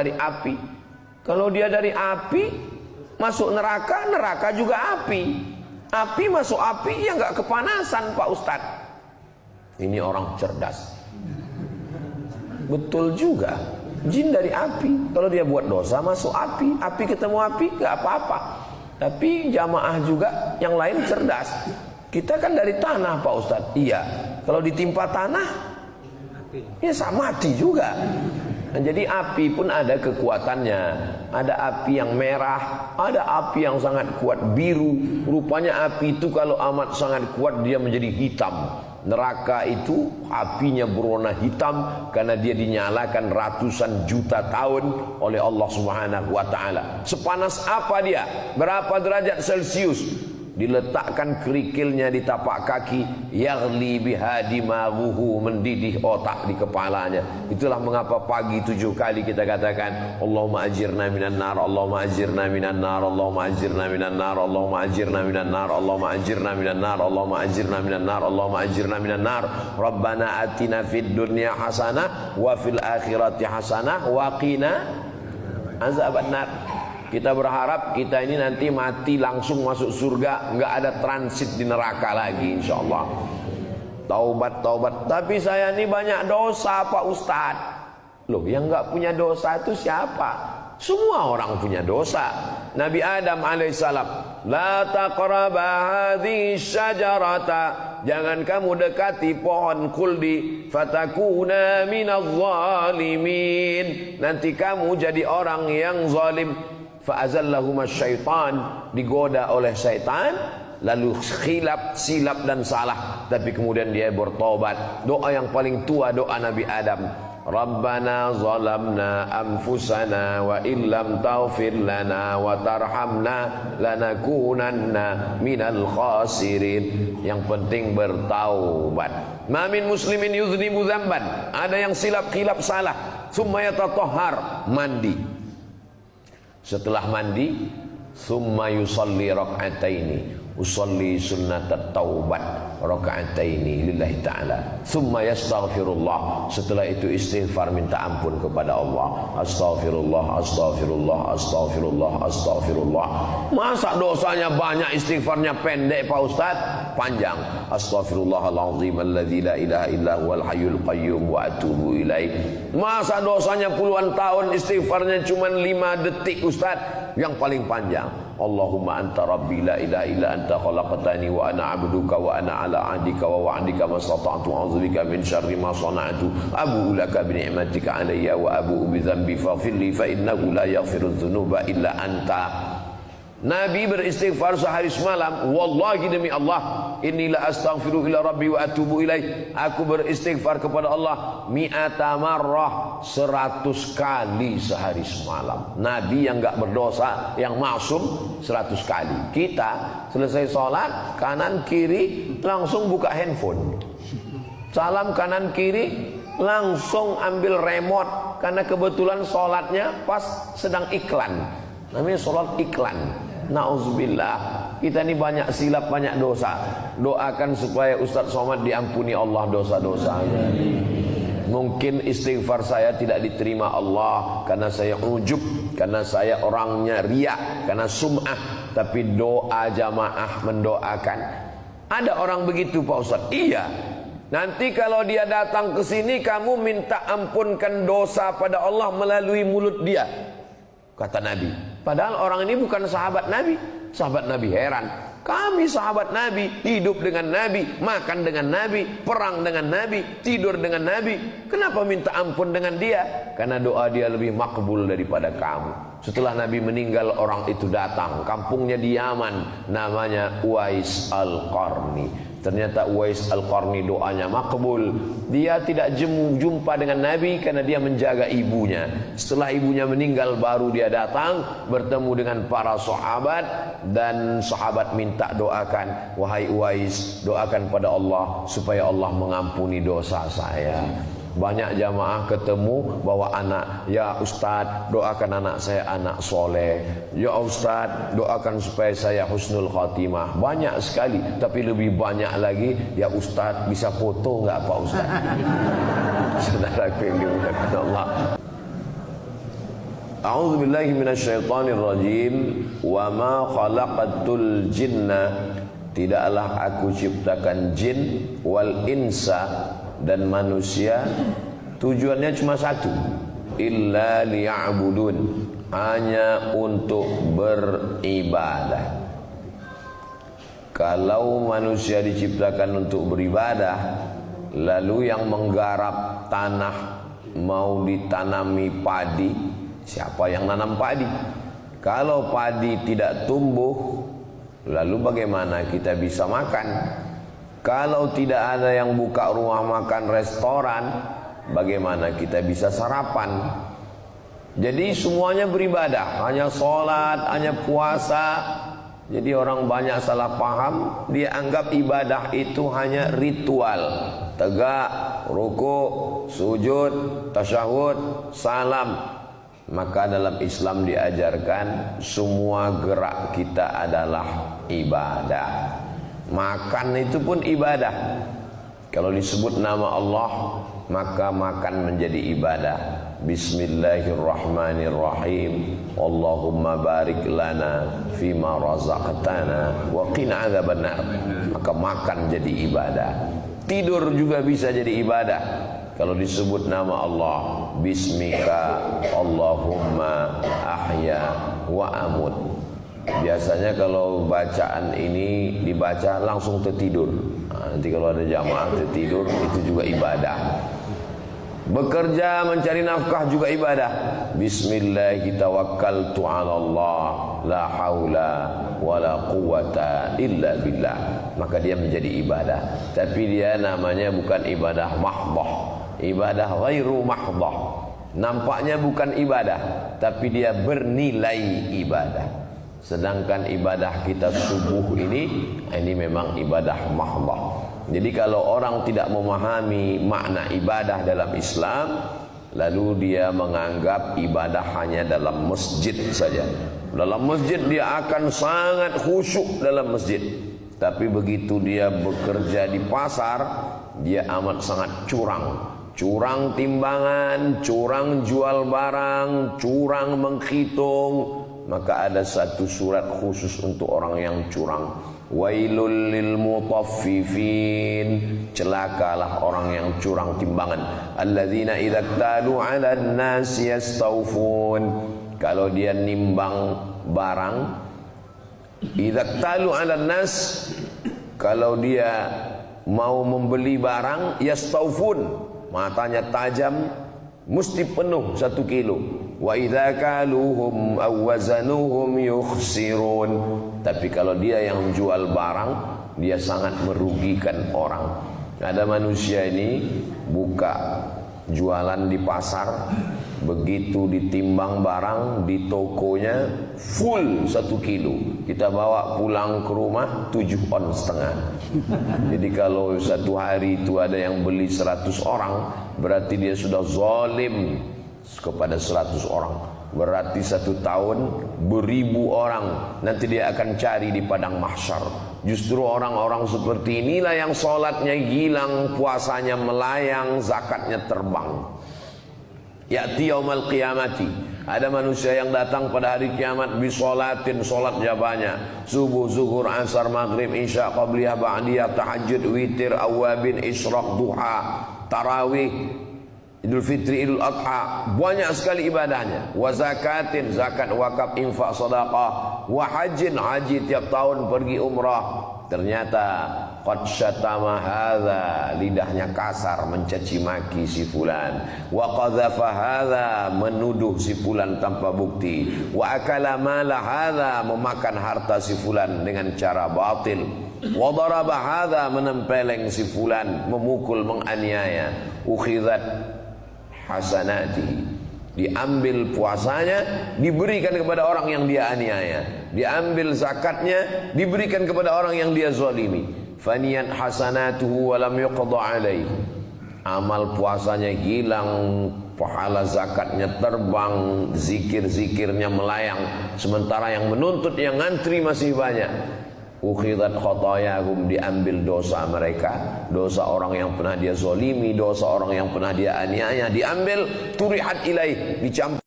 dari api. Kalau dia dari api, masuk neraka, neraka juga api. Api masuk api, ya nggak kepanasan Pak Ustadz. Ini orang cerdas. Betul juga. Jin dari api. Kalau dia buat dosa masuk api. Api ketemu api, nggak apa-apa. Tapi jamaah juga yang lain cerdas. Kita kan dari tanah Pak Ustadz. Iya. Kalau ditimpa tanah, ya sama mati juga. Nah, jadi api pun ada kekuatannya. Ada api yang merah, ada api yang sangat kuat biru. Rupanya api itu kalau amat sangat kuat dia menjadi hitam. Neraka itu apinya berwarna hitam karena dia dinyalakan ratusan juta tahun oleh Allah Subhanahu wa taala. Sepanas apa dia? Berapa derajat Celcius? Diletakkan kerikilnya di tapak kaki, yaghli bihadi maghuhu, mendidih otak di kepalanya. Itulah mengapa pagi 7 kali kita katakan Allahumma ajirna minan nar, Allahumma ajirna minan nar, Allahumma ajirna minan nar, Allahumma ajirna minan nar, Allahumma ajirna minan nar, Allahumma ajirna minan nar, Allahumma ajirna minan nar. Rabbana atina fid dunya hasanah wa fil akhirati hasanah wa qina azabannar. Kita berharap kita ini nanti mati langsung masuk surga, nggak ada transit di neraka lagi, insyaallah. Taubat, taubat. Tapi saya ini banyak dosa Pak Ustadz. Loh, yang nggak punya dosa itu siapa? Semua orang punya dosa. Nabi Adam alaihissalam, la taqraba hadhihi syajarata, jangan kamu dekati pohon kuldi, fatakuna minadh zalimin, nanti kamu jadi orang yang zalim. Fa'azallahuma syaitan, digoda oleh syaitan, lalu silap dan salah, tapi kemudian dia bertobat. Doa yang paling tua doa Nabi Adam, Rabbana zalamna anfusana wa illam taghfir lana wa tarhamna lanakunanna minal khasirin. Yang penting bertaubat. Ma min muslimin yuznibu dzamban, ada yang silap-kilap salah, summa yatatahhar, mandi. Setelah mandi, summa yusalli rak'ataini, usalli sunnatat taubat rak'ataini lillahi ta'ala, summa yastaghfirullah, setelah itu istighfar minta ampun kepada Allah. Astaghfirullah, astaghfirullah, astaghfirullah, astaghfirullah. Masa dosanya banyak, istighfarnya pendek Pak Ustaz? Panjang. Astaghfirullahaladzim alladzi la ilaha illa huwal hayyul qayyum wa atubu ilaih. Masa dosanya puluhan tahun, istighfarnya cuma 5 detik Ustaz? Yang paling panjang, Allahumma anta rabbi la ilaha illa anta khalaqtani wa ana abduka wa ana ala ahdika wa wa'dika mastata'tu a'udzubika min syarri ma sana'tu abu'u laka bi ni'matika alayya wa abu'u bi dzambi faghfir li fa innahu la yaghfiru dzunuba illa anta. Nabi beristighfar sehari semalam. Wallahi demi Allah, inilah astaghfiru ila rabbi wa atubu ilaih. Aku beristighfar kepada Allah mi'ata marrah, 100 kali sehari semalam. Nabi yang enggak berdosa, yang maksum, 100 kali. Kita selesai sholat, kanan kiri langsung buka handphone. Salam kanan kiri langsung ambil remote, karena kebetulan sholatnya pas sedang iklan. Namanya sholat iklan. Na'udzubillah, kita ini banyak silap, banyak dosa. Doakan supaya Ustaz Somad diampuni Allah dosa-dosanya. Mungkin istighfar saya tidak diterima Allah karena saya ujub, karena saya orangnya riya, karena sum'ah. Tapi doa jamaah mendoakan. Ada orang begitu Pak Ustaz? Iya. Nanti kalau dia datang ke sini, kamu minta ampunkan dosa pada Allah melalui mulut dia, kata Nabi. Padahal orang ini bukan sahabat Nabi. Sahabat Nabi heran, kami sahabat Nabi, hidup dengan Nabi, makan dengan Nabi, perang dengan Nabi, tidur dengan Nabi, kenapa minta ampun dengan dia? Karena doa dia lebih makbul daripada kamu. Setelah Nabi meninggal, orang itu datang, kampungnya di Yaman, namanya Uwais Al-Qarni. Ternyata Uwais Al-Qarni doanya makbul. Dia tidak jumpa dengan Nabi karena dia menjaga ibunya. Setelah ibunya meninggal baru dia datang, bertemu dengan para sahabat, dan sahabat minta doakan, wahai Uwais, doakan pada Allah supaya Allah mengampuni dosa saya. Banyak jamaah ketemu bawa anak, ya Ustaz doakan anak saya anak soleh, ya Ustaz doakan supaya saya husnul khatimah. Banyak sekali, tapi lebih banyak lagi, ya Ustaz bisa foto nggak Pak Ustaz? Saudaraku yang dimuliakan Allah, A'udzubillahi minasyaitonirrajim. Wa ma khalaqatul jinna, tidaklah aku ciptakan jin wal insa, dan manusia, tujuannya cuma satu, illa liya'budun, hanya untuk beribadah. Kalau manusia diciptakan untuk beribadah, lalu yang menggarap tanah mau ditanami padi, siapa yang nanam padi? Kalau padi tidak tumbuh, lalu bagaimana kita bisa makan? Kalau tidak ada yang buka rumah makan, restoran, bagaimana kita bisa sarapan? Jadi semuanya beribadah, hanya sholat, hanya puasa. Jadi orang banyak salah paham, dia anggap ibadah itu hanya ritual, tegak, rukuk, sujud, tasyahud, salam. Maka dalam Islam diajarkan semua gerak kita adalah ibadah. Makan itu pun ibadah. Kalau disebut nama Allah, maka makan menjadi ibadah. Bismillahirrahmanirrahim. Allahumma barik lana fima razaqtana wa qina adzabannar. Maka makan jadi ibadah. Tidur juga bisa jadi ibadah. Kalau disebut nama Allah, Bismika Allahumma ahya wa amut. Biasanya kalau bacaan ini dibaca langsung tertidur. Nanti kalau ada jamaah tertidur, itu juga ibadah. Bekerja mencari nafkah juga ibadah. Bismillah tawakkaltu 'ala Allah, la haula wala quwata illa billah. Maka dia menjadi ibadah. Tapi dia namanya bukan ibadah mahdhah. Ibadah ghairu mahdhah. Nampaknya bukan ibadah, tapi dia bernilai ibadah. Sedangkan ibadah kita subuh ini memang ibadah mahdhah. Jadi kalau orang tidak memahami makna ibadah dalam Islam, lalu dia menganggap ibadah hanya dalam masjid saja. Dalam masjid dia akan sangat khusyuk dalam masjid. Tapi begitu dia bekerja di pasar, dia amat sangat curang. Curang timbangan, curang jual barang, curang menghitung. Maka ada satu surat khusus untuk orang yang curang. Wailul lil mutaffifin, celakalah orang yang curang timbangan. Alladzina idza talu 'alan nas yastawfun. Kalau dia nimbang barang, idza talu 'alan nas, kalau dia mau membeli barang, yastawfun, matanya tajam, mesti penuh 1 kilo. Wa idza kaluhum aw wazanuhum yukhsirun. Tapi kalau dia yang jual barang, dia sangat merugikan orang. Ada manusia ini buka jualan di pasar, begitu ditimbang barang di tokonya full 1 kilo. Kita bawa pulang ke rumah 7,5 on. Jadi kalau satu hari itu ada yang beli 100 orang, berarti dia sudah zalim kepada 100 orang. Berarti 1 tahun beribu orang nanti dia akan cari di padang mahsyar. Justru orang-orang seperti inilah yang sholatnya hilang, puasanya melayang, zakatnya terbang. Ya'ti yaumal qiyamati, ada manusia yang datang pada hari kiamat bisolatin, sholatnya banyak, subuh, zuhur, asar, maghrib, isya, qabliyah, ba'diyah, tahajud, witir, awabin, isyraq, duha, tarawih, Idul Fitri, Idul Adha, banyak sekali ibadahnya. Wa zakatin, zakat, wakaf, infak, sedekah. Wa hajjin, haji tiap tahun pergi umrah. Ternyata qad syatama hadza, lidahnya kasar mencaci maki si fulan. Wa qadhafa hadza, menuduh si fulan tanpa bukti. Wa akala mala hadza, memakan harta si fulan dengan cara batil. Wa daraba hadza, menempeleng si fulan, memukul, menganiaya. Ukhidzat hasanati, diambil puasanya, diberikan kepada orang yang dia aniaya. Diambil zakatnya, diberikan kepada orang yang dia zalimi. Faniyat hasanatuhu wa lam yuqda alaih, amal puasanya hilang, pahala zakatnya terbang, zikir-zikirnya melayang, sementara yang menuntut, yang ngantri masih banyak. Ukhidat khotoyahum, diambil dosa mereka, dosa orang yang pernah dia zalimi, dosa orang yang pernah dia aniaya, diambil, turihat ilaih, dicampur